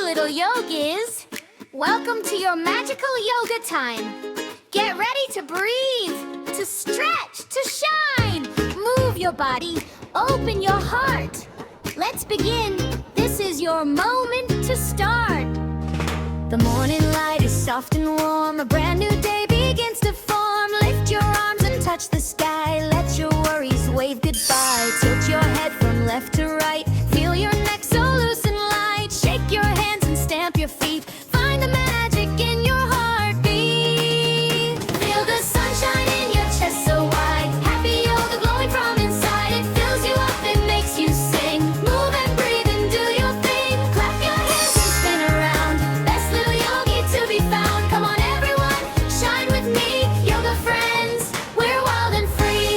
little yogis! Welcome to your magical yoga time. Get ready to breathe, to stretch, to shine. Move your body, open your heart. Let's begin. This is your moment to start. The morning light is soft and warm. A brand new day begins to form. Lift your arms and touch the sky. Let your worries wave goodbye. Tilt your head from left to right. Feel your neck so loose and light. Shake your hands and stamp your feet. Find the magic in your heartbeat. Feel the sunshine in your chest so wide. Happy yoga glowing from inside. It fills you up, it makes you sing. Move and breathe and do your thing. Clap your hands and spin around. Best little yogi to be found. Come on everyone, shine with me. Yoga friends, we're wild and free.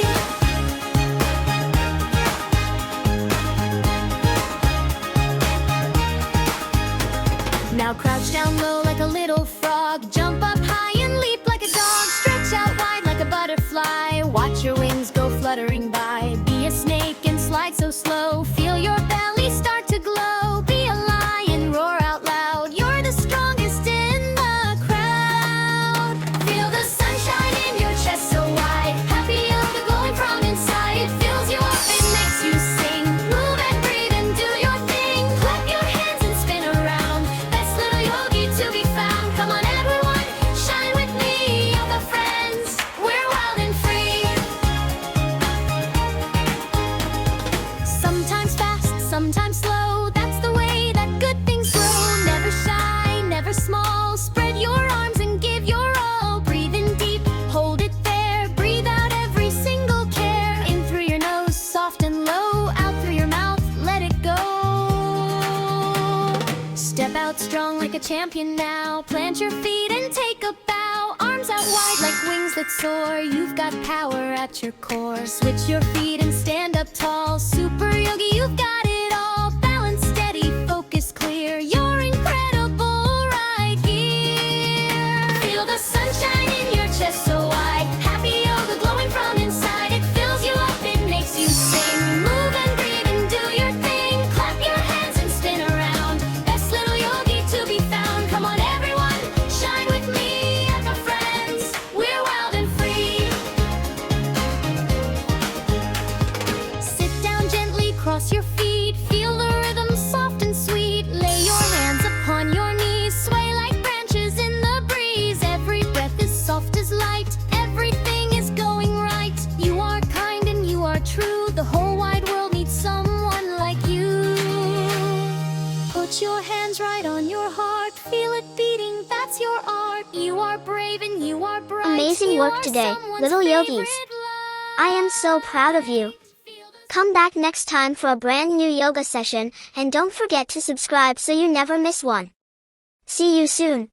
Now crouch down low like a little frog. Jump up high and leap like a dog. Stretch out wide like a butterfly. Watch your wings go fluttering by. Be a snake and slide so slow. Feel your belly start to glow. Be a lion, roar out loud. You're the strongest in the crowd. Feel the sunshine in your chest so wide. Happy yoga glowing from inside. It fills you up, it makes you sing. Move and breathe and do your thing. Clap your hands and spin around. Best little yogi to be found. Come on everyone, shine with me. Yoga friends, we're wild and free. Sometimes fast, sometimes slow. That's the way that good things grow. Never shy, never small. Spread your arms and give your all. Breathe in deep, hold it there. Breathe out every single care. In through your nose, soft and low. Out through your mouth, let it go. Step out strong like a champion now. Plant your feet and take a bow. Arms out wide like wings that soar. You've got power at your core. Switch your feet and stand up tall. Super yogi, you've got it all. Balance steady, focus clear. You're incredible right here. Feel the sunshine in your chest so wide. Happy yoga glowing from inside. It fills you up, it makes you sing. Move and breathe and do your thing. Clap your hands and spin around. Best little yogi to be found. Come on everyone, shine with me. Yoga friends, we're wild and free. Sit down gently, cross your feet. Feel the rhythm soft and sweet. Lay your hands upon your knees. Sway like branches in the breeze. Every breath is soft as light. Everything is going right. You are kind and you are true. The whole wide world needs someone like you. Put your hands right on your heart. Feel it beating, that's your art. You are brave and you are bright. Amazing You work are today, someone's little yogis. favorite I am light. so proud of you. Come back next time for a brand new yoga session, and don't forget to subscribe so you never miss one. See you soon.